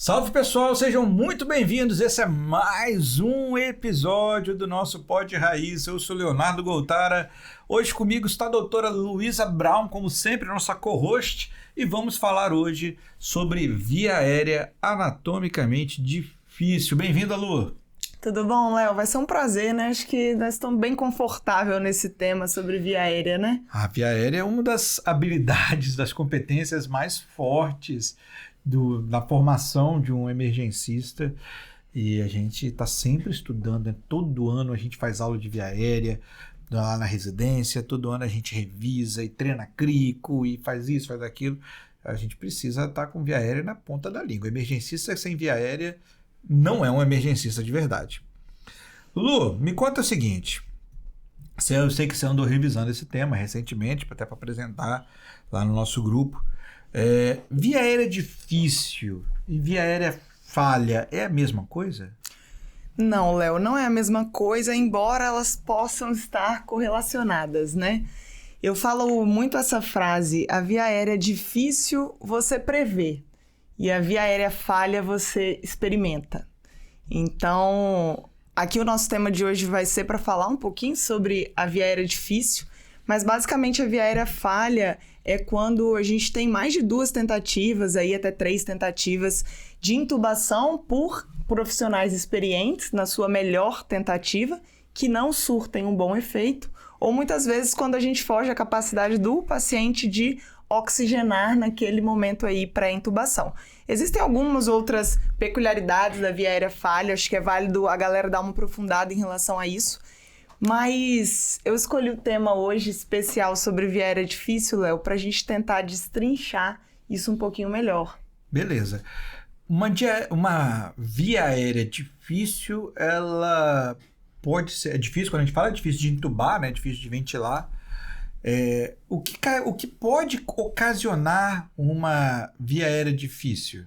Salve pessoal, sejam muito bem-vindos. Esse é mais um episódio do nosso Pod Raiz. Eu sou Leonardo Goltara. Hoje comigo está a doutora Luísa Brown, como sempre, nossa co-host, e vamos falar hoje sobre via aérea anatomicamente difícil. Bem-vinda, Lu. Tudo bom, Léo? Vai ser um prazer, né? Acho que nós estamos bem confortáveis nesse tema sobre via aérea, né? A via aérea é uma das habilidades, das competências mais fortes da formação de um emergencista, e a gente está sempre estudando, né? Todo ano a gente faz aula de via aérea lá na residência, todo ano a gente revisa e treina crico e faz isso, faz aquilo. A gente precisa estar com via aérea na ponta da língua. Emergencista sem via aérea não é um emergencista de verdade. Lu, me conta o seguinte, eu sei que você andou revisando esse tema recentemente, até para apresentar lá no nosso grupo. Via aérea difícil e via aérea falha é a mesma coisa? Não, Léo, não é a mesma coisa, embora elas possam estar correlacionadas, né? Eu falo muito essa frase: a via aérea difícil você prevê e a via aérea falha você experimenta. Então, aqui o nosso tema de hoje vai ser para falar um pouquinho sobre a via aérea difícil, mas basicamente a via aérea falha é quando a gente tem mais de 2 tentativas, aí até 3 tentativas de intubação por profissionais experientes na sua melhor tentativa, que não surtem um bom efeito, ou muitas vezes quando a gente foge à capacidade do paciente de oxigenar naquele momento aí pré-intubação. Existem algumas outras peculiaridades da via aérea falha, acho que é válido a galera dar uma aprofundada em relação a isso. Mas eu escolhi o tema hoje especial sobre via aérea difícil, Léo, para a gente tentar destrinchar isso um pouquinho melhor. Beleza. Uma via aérea difícil, ela pode ser... É difícil, quando a gente fala, é difícil de intubar, né? É difícil de ventilar. O que pode ocasionar uma via aérea difícil?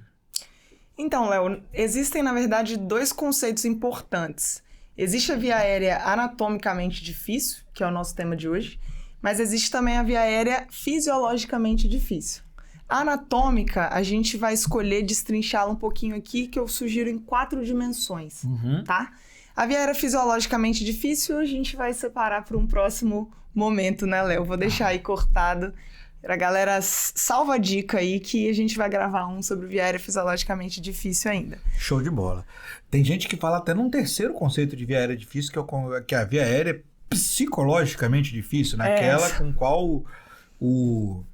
Então, Léo, existem, na verdade, 2 conceitos importantes. Existe a via aérea anatomicamente difícil, que é o nosso tema de hoje, mas existe também a via aérea fisiologicamente difícil. A anatômica, a gente vai escolher destrinchá-la um pouquinho aqui, que eu sugiro em 4 dimensões, tá? A via aérea fisiologicamente difícil, a gente vai separar para um próximo momento, né, Léo? Vou deixar aí cortado. A galera salva a dica aí que a gente vai gravar um sobre via aérea fisiologicamente difícil ainda. Show de bola. Tem gente que fala até num terceiro conceito de via aérea difícil, que é a via aérea psicologicamente difícil, naquela com qual o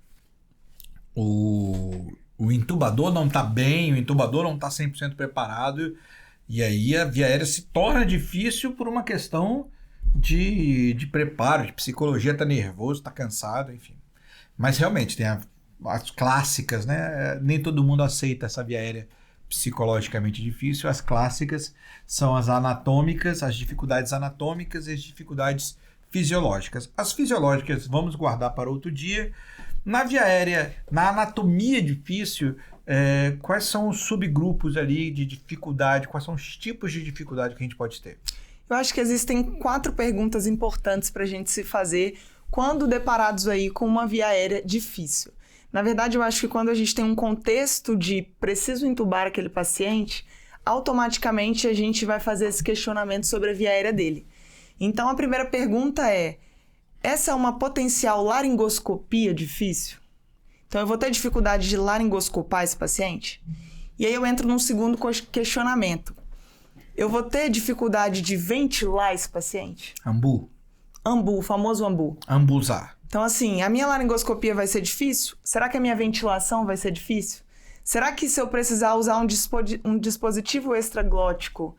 intubador não está bem, o intubador não está 100% preparado, e aí a via aérea se torna difícil por uma questão de preparo, de psicologia, tá nervoso, tá cansado, enfim. Mas realmente tem as clássicas, né? Nem todo mundo aceita essa via aérea psicologicamente difícil. As clássicas são as anatômicas, as dificuldades anatômicas e as dificuldades fisiológicas. As fisiológicas vamos guardar para outro dia. Na via aérea, na anatomia difícil, quais são os subgrupos ali de dificuldade, quais são os tipos de dificuldade que a gente pode ter? Eu acho que existem 4 perguntas importantes para a gente se fazer quando deparados aí com uma via aérea difícil. Na verdade, eu acho que quando a gente tem um contexto de preciso intubar aquele paciente, automaticamente a gente vai fazer esse questionamento sobre a via aérea dele. Então, a primeira pergunta é: essa é uma potencial laringoscopia difícil? Então, eu vou ter dificuldade de laringoscopar esse paciente? E aí eu entro num segundo questionamento. Eu vou ter dificuldade de ventilar esse paciente? Ambu, o famoso ambu. Ambuzar. Então, assim, a minha laringoscopia vai ser difícil? Será que a minha ventilação vai ser difícil? Será que se eu precisar usar um dispositivo extraglótico,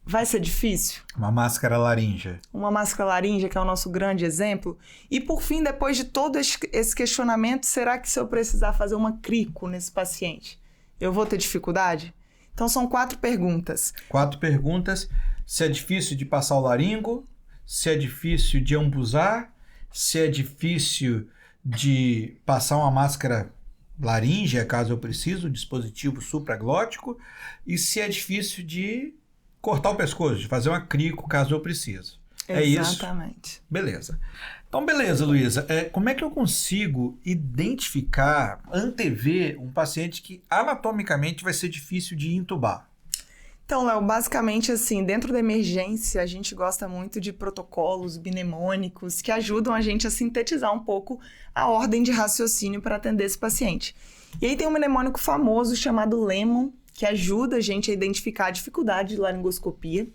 vai ser difícil? Uma máscara laríngea. Uma máscara laríngea, que é o nosso grande exemplo. E, por fim, depois de todo esse questionamento, será que se eu precisar fazer uma crico nesse paciente, eu vou ter dificuldade? Então, são 4 perguntas. 4 perguntas. Se é difícil de passar o laringo, se é difícil de ambuzar, se é difícil de passar uma máscara laríngea, caso eu precise, um dispositivo supraglótico, e se é difícil de cortar o pescoço, de fazer uma crico, caso eu precise. É isso? Exatamente. Beleza. Então, beleza, Luísa. Como é que eu consigo identificar, antever um paciente que anatomicamente vai ser difícil de intubar? Então, Léo, basicamente assim, dentro da emergência, a gente gosta muito de protocolos mnemônicos que ajudam a gente a sintetizar um pouco a ordem de raciocínio para atender esse paciente. E aí tem um mnemônico famoso chamado Lemon, que ajuda a gente a identificar a dificuldade de laringoscopia.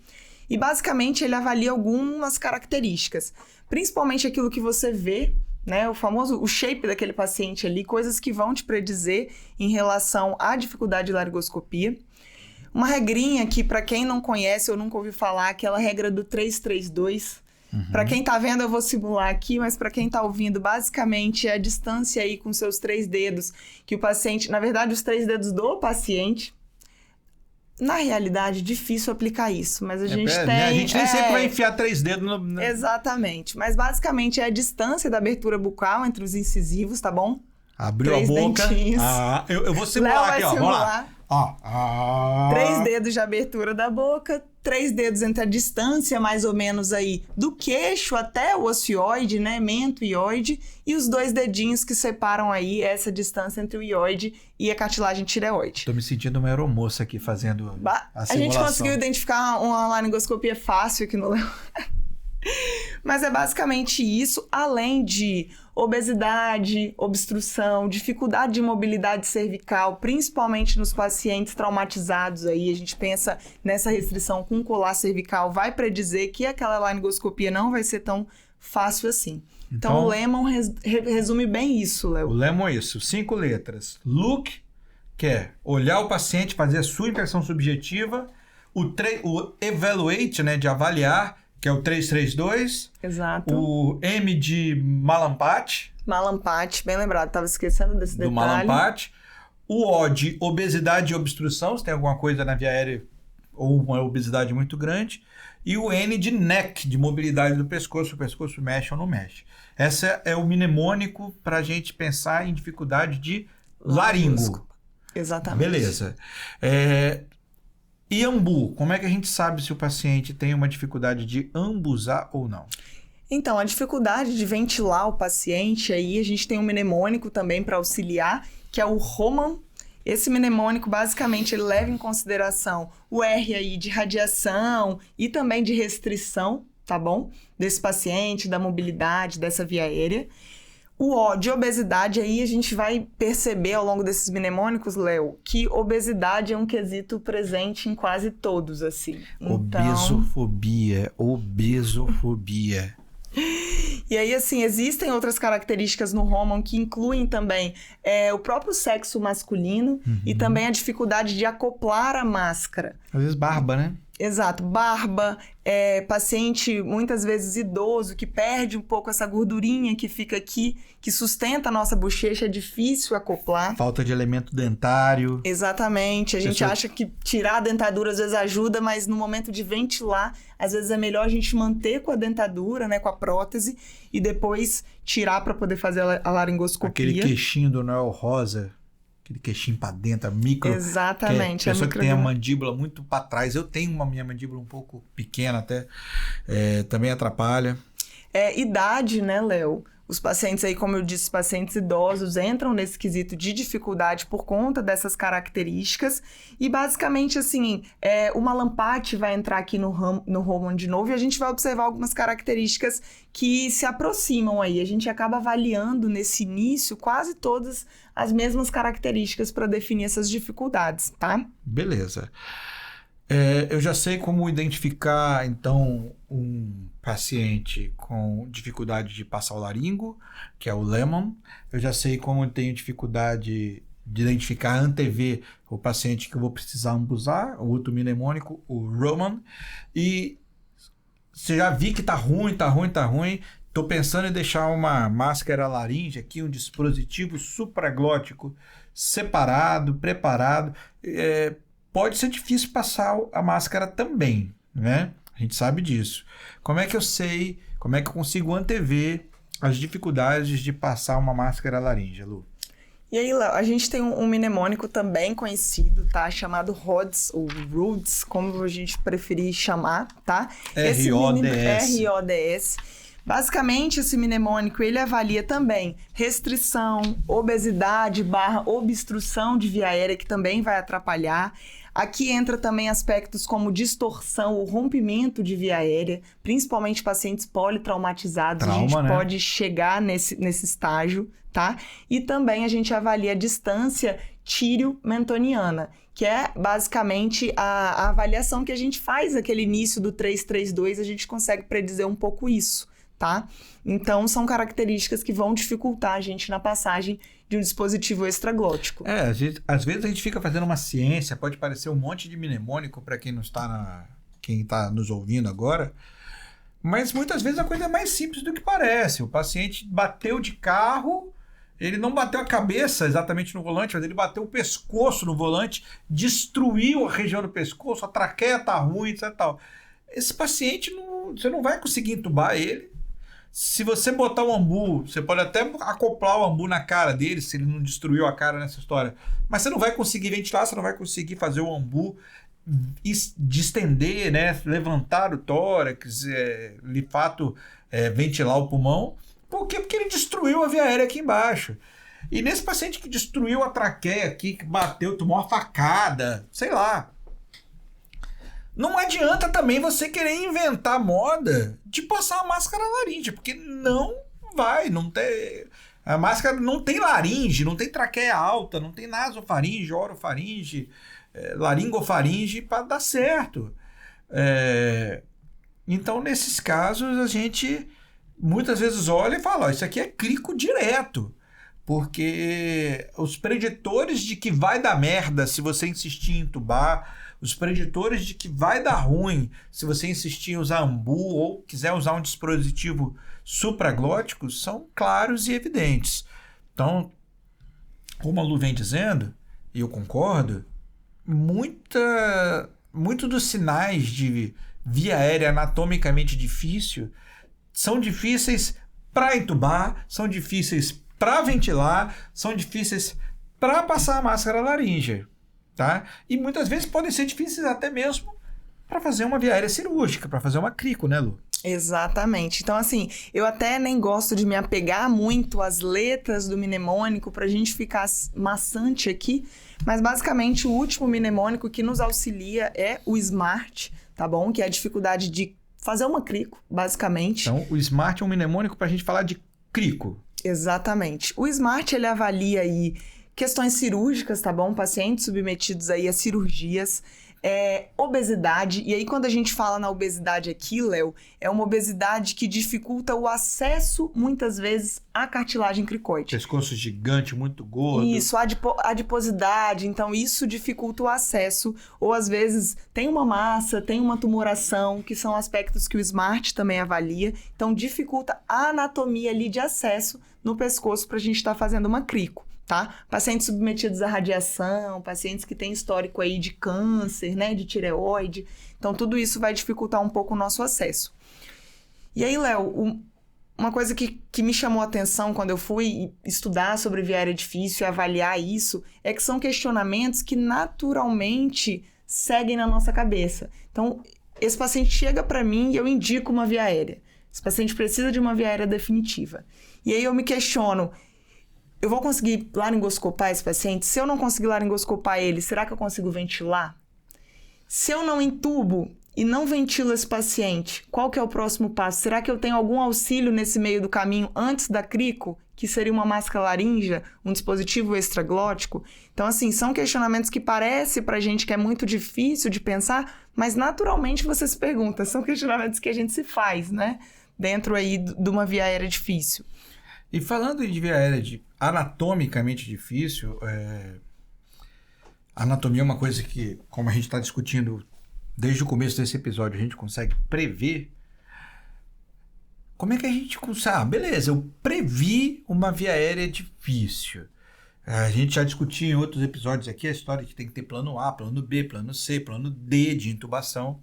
E basicamente ele avalia algumas características, principalmente aquilo que você vê, né, o shape daquele paciente ali, coisas que vão te predizer em relação à dificuldade de laringoscopia. Uma regrinha que, para quem não conhece ou nunca ouviu falar, aquela regra do 3-3-2. Para quem tá vendo, eu vou simular aqui, mas para quem tá ouvindo, basicamente é a distância aí com seus 3 dedos, que o paciente, na verdade, os 3 dedos do paciente. Na realidade, difícil aplicar isso, mas a gente tem... A gente nem sempre vai enfiar 3 dedos no... Exatamente, mas basicamente é a distância da abertura bucal entre os incisivos, tá bom? Abriu 3 a boca. dentinhos. Eu vou simular aqui, ó. Vamos lá. 3 dedos de abertura da boca, 3 dedos entre a distância, mais ou menos aí, do queixo até o ocioide, né? Mento e ióide, e os 2 dedinhos que separam aí essa distância entre o ióide e a cartilagem tireoide. Tô me sentindo uma aeromoça aqui fazendo a simulação. A gente conseguiu identificar uma laringoscopia fácil aqui no Léo. Mas é basicamente isso, além de obesidade, obstrução, dificuldade de mobilidade cervical, principalmente nos pacientes traumatizados aí, a gente pensa nessa restrição com colar cervical, vai predizer que aquela laringoscopia não vai ser tão fácil assim. Então o Lemon resume bem isso, Léo. O Lemon é isso, 5 letras. Look, que é olhar o paciente, fazer a sua impressão subjetiva. O evaluate, né, de avaliar, que é o 332. Exato. O M de Malampate. Malampate, bem lembrado, estava esquecendo desse detalhe. Do Malampate. O O de obesidade e obstrução, se tem alguma coisa na via aérea ou uma obesidade muito grande. E o N de neck, de mobilidade do pescoço, o pescoço mexe ou não mexe. Esse é o mnemônico para a gente pensar em dificuldade de laringo. Exatamente. Beleza. E ambu, como é que a gente sabe se o paciente tem uma dificuldade de ambuzar ou não? Então, a dificuldade de ventilar o paciente, aí a gente tem um mnemônico também para auxiliar, que é o Roman. Esse mnemônico, basicamente, ele leva em consideração o R aí de radiação e também de restrição, tá bom? Desse paciente, da mobilidade, dessa via aérea. O O de obesidade, aí a gente vai perceber ao longo desses mnemônicos, Léo, que obesidade é um quesito presente em quase todos, assim. Obesofobia. E aí, assim, existem outras características no Roman que incluem também o próprio sexo masculino e também a dificuldade de acoplar a máscara. Às vezes barba, né? Exato, barba, paciente muitas vezes idoso que perde um pouco essa gordurinha que fica aqui, que sustenta a nossa bochecha, é difícil acoplar. Falta de elemento dentário. Exatamente, a gente acha que tirar a dentadura às vezes ajuda, mas no momento de ventilar, às vezes é melhor a gente manter com a dentadura, né, com a prótese, e depois tirar para poder fazer a laringoscopia. Aquele queixinho do Noel Rosa. Aquele queixinho pra dentro, micro. Exatamente. A pessoa que tem a mandíbula muito pra trás. Eu tenho minha mandíbula um pouco pequena até. Também atrapalha. Idade, né, Léo? Os pacientes aí, como eu disse, pacientes idosos entram nesse quesito de dificuldade por conta dessas características. E basicamente, assim, o Malampate vai entrar aqui no Roman de novo e a gente vai observar algumas características que se aproximam aí. A gente acaba avaliando nesse início quase todas as mesmas características para definir essas dificuldades, tá? Beleza. Eu já sei como identificar, então, um paciente com dificuldade de passar o laringo, que é o Lemon. Eu já sei como eu tenho dificuldade de identificar, antever o paciente que eu vou precisar ambusar, o outro mnemônico, o Roman. E você já vi que tá ruim. Tô pensando em deixar uma máscara laríngea aqui, um dispositivo supraglótico separado, preparado. Pode ser difícil passar a máscara também, né? A gente sabe disso. Como é que eu sei, como é que eu consigo antever as dificuldades de passar uma máscara laríngea, Lu? E aí, Léo, a gente tem um mnemônico também conhecido, tá? Chamado RODS, ou RODS, como a gente preferir chamar, tá? RODS. RODS. Basicamente, esse mnemônico, ele avalia também restrição, obesidade / obstrução de via aérea, que também vai atrapalhar. Aqui entra também aspectos como distorção ou rompimento de via aérea, principalmente pacientes politraumatizados. A gente pode chegar nesse estágio, tá? E também a gente avalia a distância tírio-mentoniana, que é basicamente a avaliação que a gente faz naquele início do 332, a gente consegue predizer um pouco isso, tá? Então, são características que vão dificultar a gente na passagem de um dispositivo extraglótico. Às vezes a gente fica fazendo uma ciência, pode parecer um monte de mnemônico para quem não está quem está nos ouvindo agora, mas muitas vezes a coisa é mais simples do que parece. O paciente bateu de carro, ele não bateu a cabeça exatamente no volante, mas ele bateu o pescoço no volante, destruiu a região do pescoço, a traqueia tá ruim, etc. Tal. Esse paciente, você não vai conseguir entubar ele. Se você botar o ambu, você pode até acoplar o ambu na cara dele, se ele não destruiu a cara nessa história. Mas você não vai conseguir ventilar, você não vai conseguir fazer o ambu distender, né? Levantar o tórax, de fato, ventilar o pulmão. Por quê? Porque ele destruiu a via aérea aqui embaixo. E nesse paciente que destruiu a traqueia aqui, que bateu, tomou uma facada, sei lá. Não adianta também você querer inventar moda de passar a máscara laríngea, porque não vai, não tem... A máscara não tem laringe, não tem traqueia alta, não tem nasofaringe, orofaringe, laringofaringe para dar certo. Então, nesses casos, a gente muitas vezes olha e fala, isso aqui é crico direto, porque os preditores de que vai dar merda se você insistir em entubar, os preditores de que vai dar ruim se você insistir em usar ambu ou quiser usar um dispositivo supraglótico são claros e evidentes. Então, como a Lu vem dizendo, e eu concordo, muito dos sinais de via aérea anatomicamente difícil são difíceis para entubar, são difíceis para ventilar, são difíceis para passar a máscara laríngea. Tá? E muitas vezes podem ser difíceis até mesmo para fazer uma via aérea cirúrgica, para fazer uma crico, né, Lu? Exatamente. Então, assim, eu até nem gosto de me apegar muito às letras do mnemônico para a gente ficar maçante aqui, mas basicamente o último mnemônico que nos auxilia é o SMART, tá bom? Que é a dificuldade de fazer uma crico, basicamente. Então, o SMART é um mnemônico para a gente falar de crico. Exatamente. O SMART, ele avalia aí questões cirúrgicas, tá bom? Pacientes submetidos aí a cirurgias, obesidade. E aí, quando a gente fala na obesidade aqui, Léo, é uma obesidade que dificulta o acesso, muitas vezes, à cartilagem cricoide. Pescoço gigante, muito gordo. Isso, adiposidade. Então, isso dificulta o acesso. Ou, às vezes, tem uma massa, tem uma tumoração, que são aspectos que o SMART também avalia. Então, dificulta a anatomia ali de acesso no pescoço para a gente estar fazendo uma crico. Tá? Pacientes submetidos à radiação, pacientes que têm histórico aí de câncer, né, de tireoide. Então, tudo isso vai dificultar um pouco o nosso acesso. E aí, Léo, uma coisa que me chamou a atenção quando eu fui estudar sobre via aérea difícil e avaliar isso, é que são questionamentos que naturalmente seguem na nossa cabeça. Então, esse paciente chega para mim e eu indico uma via aérea. Esse paciente precisa de uma via aérea definitiva. E aí eu me questiono, eu vou conseguir laringoscopar esse paciente? Se eu não conseguir laringoscopar ele, será que eu consigo ventilar? Se eu não entubo e não ventilo esse paciente, qual que é o próximo passo? Será que eu tenho algum auxílio nesse meio do caminho antes da crico, que seria uma máscara laríngea, um dispositivo extraglótico? Então, assim, são questionamentos que parece pra gente que é muito difícil de pensar, mas naturalmente você se pergunta, são questionamentos que a gente se faz, né? Dentro aí de uma via aérea difícil. E falando de via aérea anatomicamente difícil, anatomia é uma coisa que, como a gente está discutindo desde o começo desse episódio, a gente consegue prever. Como é que a gente consegue? Beleza, eu previ uma via aérea difícil. A gente já discutiu em outros episódios aqui a história de que tem que ter plano A, plano B, plano C, plano D de intubação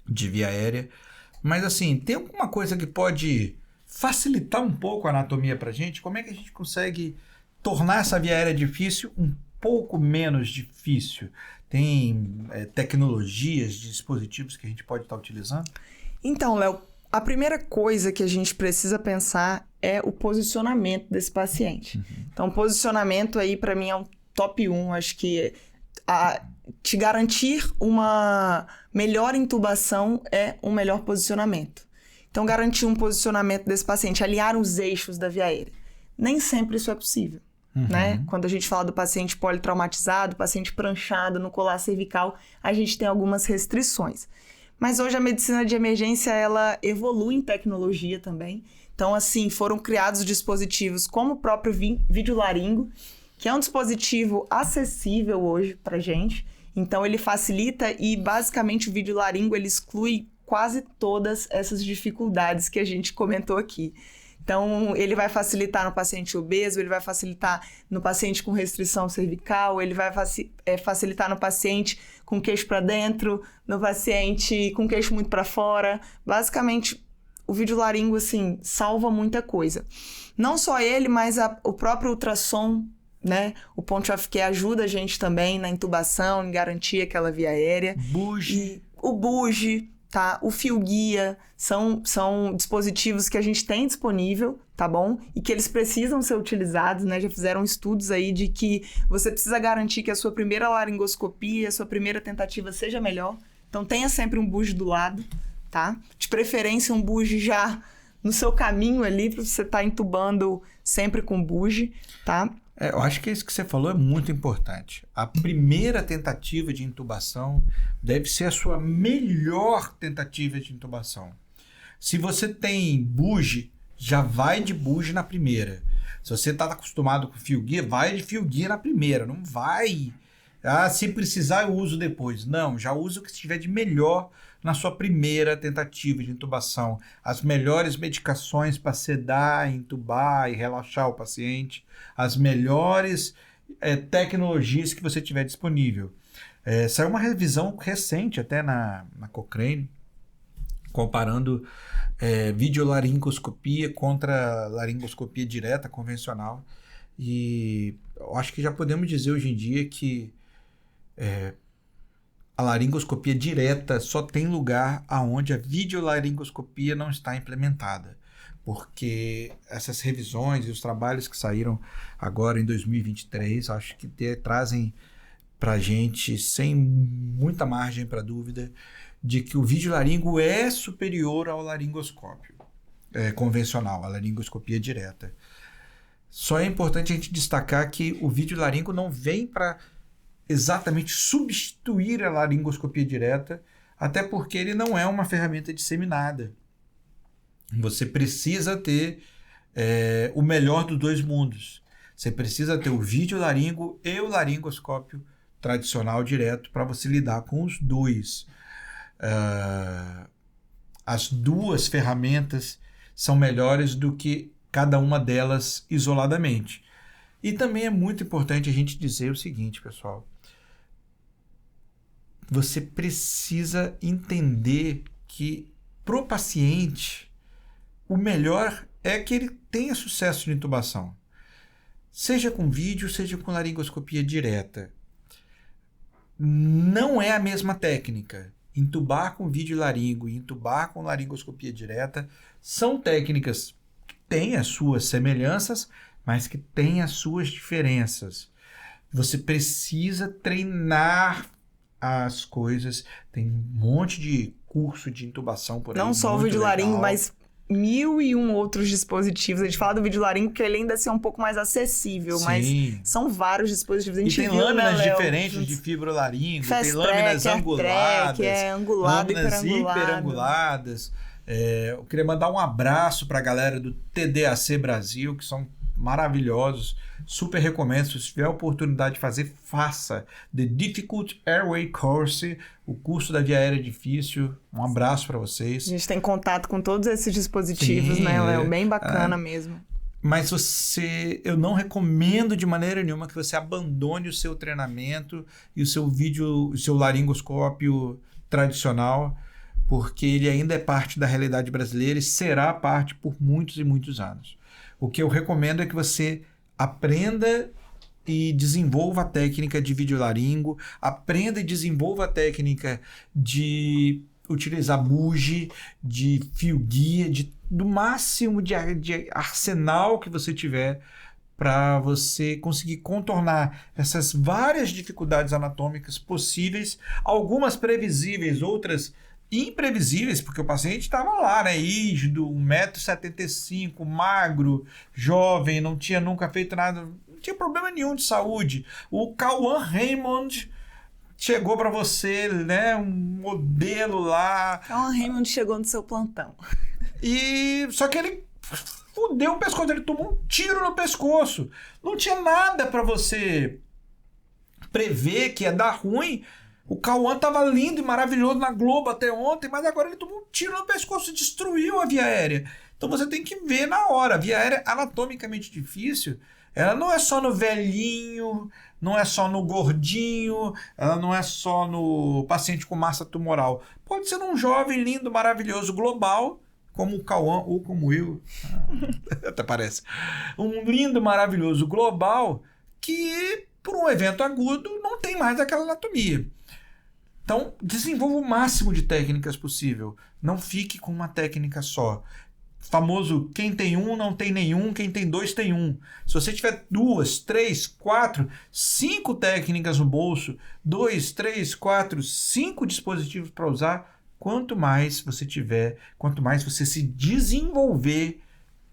de via aérea. Mas assim, tem alguma coisa que pode facilitar um pouco a anatomia pra gente? Como é que a gente consegue tornar essa via aérea difícil um pouco menos difícil? Tem tecnologias, dispositivos que a gente pode estar utilizando? Então, Léo, a primeira coisa que a gente precisa pensar é o posicionamento desse paciente. Então, o posicionamento aí, para mim, é um top 1. Acho que te garantir uma melhor intubação é um melhor posicionamento. Então, garantir um posicionamento desse paciente, alinhar os eixos da via aérea. Nem sempre isso é possível, né? Quando a gente fala do paciente politraumatizado, paciente pranchado no colar cervical, a gente tem algumas restrições. Mas hoje a medicina de emergência, ela evolui em tecnologia também. Então, assim, foram criados dispositivos como o próprio videolaringo, que é um dispositivo acessível hoje pra gente. Então, ele facilita e, basicamente, o videolaringo, ele exclui quase todas essas dificuldades que a gente comentou aqui. Então, ele vai facilitar no paciente obeso, ele vai facilitar no paciente com restrição cervical, ele vai facilitar no paciente com queixo para dentro, no paciente com queixo muito para fora. Basicamente, o videolaringo, assim, salva muita coisa. Não só ele, mas o próprio ultrassom, né? O point of care ajuda a gente também na intubação, em garantir aquela via aérea. O buge, tá? O fio guia são dispositivos que a gente tem disponível, tá bom? E que eles precisam ser utilizados, né? Já fizeram estudos aí de que você precisa garantir que a sua primeira laringoscopia, a sua primeira tentativa seja melhor. Então tenha sempre um buge do lado, tá? De preferência um buge já no seu caminho ali, para você estar intubando sempre com buge, tá? Eu acho que isso que você falou é muito importante. A primeira tentativa de intubação deve ser a sua melhor tentativa de intubação. Se você tem buge, já vai de buge na primeira. Se você está acostumado com fio guia, vai de fio guia na primeira. Não vai... se precisar eu uso depois. Não, já usa o que estiver de melhor na sua primeira tentativa de intubação. As melhores medicações para sedar, intubar e relaxar o paciente. As melhores tecnologias que você tiver disponível. Saiu uma revisão recente até na Cochrane, comparando videolaringoscopia contra laringoscopia direta convencional. E eu acho que já podemos dizer hoje em dia que a laringoscopia direta só tem lugar aonde a videolaringoscopia não está implementada. Porque essas revisões e os trabalhos que saíram agora em 2023, acho que trazem para a gente, sem muita margem para dúvida, de que o videolaringo é superior ao laringoscópio convencional, a laringoscopia direta. Só é importante a gente destacar que o videolaringo não vem para exatamente substituir a laringoscopia direta, até porque ele não é uma ferramenta disseminada. Você precisa ter o melhor dos dois mundos. Você precisa ter o videolaringo e o laringoscópio tradicional direto para você lidar com os dois. As duas ferramentas são melhores do que cada uma delas isoladamente. E também é muito importante a gente dizer o seguinte, pessoal. Você precisa entender que para o paciente o melhor é que ele tenha sucesso de intubação. Seja com vídeo, seja com laringoscopia direta. Não é a mesma técnica. Intubar com videolaringo e intubar com laringoscopia direta são técnicas que têm as suas semelhanças, mas que têm as suas diferenças. Você precisa treinar as coisas. Tem um monte de curso de intubação por aí. Não só o videolaringo, mas 1001 outros dispositivos. A gente fala do videolaringo que ele ainda é um pouco mais acessível, mas são vários dispositivos. A gente tem lâminas diferentes de fibrolaringo, tem lâminas anguladas, lâminas hiperanguladas. Eu queria mandar um abraço para a galera do TDAC Brasil, que são maravilhosos. Super recomendo. Se você tiver a oportunidade de fazer, faça. The Difficult Airway Course, o curso da via aérea difícil. Um abraço para vocês. A gente tem contato com todos esses dispositivos, né, Léo? Bem bacana mesmo. Mas eu não recomendo de maneira nenhuma que você abandone o seu treinamento e o seu laringoscópio tradicional, porque ele ainda é parte da realidade brasileira e será parte por muitos e muitos anos. O que eu recomendo é que você aprenda e desenvolva a técnica de videolaringo, aprenda e desenvolva a técnica de utilizar bugie, de fio guia, do máximo de arsenal que você tiver para você conseguir contornar essas várias dificuldades anatômicas possíveis, algumas previsíveis, outras imprevisíveis, porque o paciente estava lá, né, rígido, 1,75 m, magro, jovem, não tinha nunca feito nada, não tinha problema nenhum de saúde. O Cauã Raymond chegou para você, né, um modelo lá. Cauã Raymond chegou no seu plantão. Só que ele fudeu o pescoço, ele tomou um tiro no pescoço. Não tinha nada para você prever que ia dar ruim. O Cauã tava lindo e maravilhoso na Globo até ontem, mas agora ele tomou um tiro no pescoço e destruiu a via aérea. Então você tem que ver na hora. A via aérea anatomicamente difícil, ela não é só no velhinho, não é só no gordinho, ela não é só no paciente com massa tumoral. Pode ser num jovem lindo, maravilhoso, global, como o Cauã ou como eu. Até parece. Um lindo, maravilhoso global que, por um evento agudo, não tem mais aquela anatomia. Então, desenvolva o máximo de técnicas possível. Não fique com uma técnica só. Famoso, quem tem um não tem nenhum, quem tem dois tem um. Se você tiver 2, 3, 4, 5 técnicas no bolso, 2, 3, 4, 5 dispositivos para usar, quanto mais você tiver, quanto mais você se desenvolver,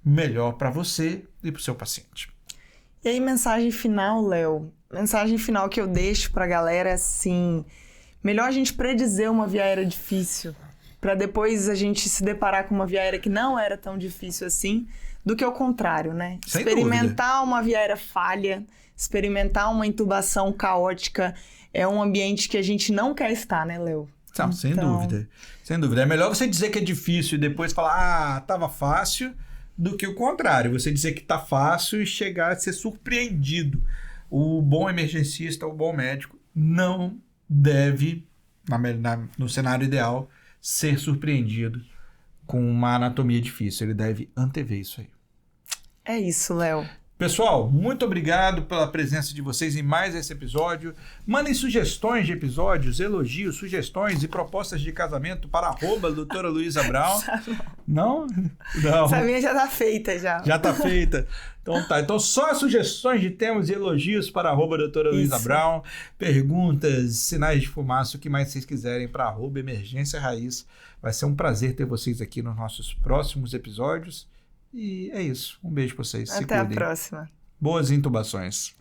melhor para você e para o seu paciente. E aí, mensagem final, Léo? Mensagem final que eu deixo para a galera é assim: melhor a gente predizer uma via aérea difícil, para depois a gente se deparar com uma via aérea que não era tão difícil assim, do que o contrário, né? Sem experimentar dúvida. Uma via aérea falha, experimentar uma intubação caótica, é um ambiente que a gente não quer estar, né, Léo? Não, sem dúvida. Sem dúvida. É melhor você dizer que é difícil e depois falar, tava fácil, do que o contrário. Você dizer que tá fácil e chegar a ser surpreendido. O bom emergencista, o bom médico, não deve, no cenário ideal, ser surpreendido com uma anatomia difícil. Ele deve antever isso aí. É isso, Léo. Pessoal, muito obrigado pela presença de vocês em mais esse episódio. Mandem sugestões de episódios, elogios, sugestões e propostas de casamento para @doutora Luísa Brown. Não? Não. Essa minha já tá feita já. Já tá feita. Então tá. Então só sugestões de temas e elogios para @doutora Luísa Brown. Perguntas, sinais de fumaça, o que mais vocês quiserem para @emergência raiz. Vai ser um prazer ter vocês aqui nos nossos próximos episódios. E é isso. Um beijo pra vocês. Até a próxima. Boas intubações.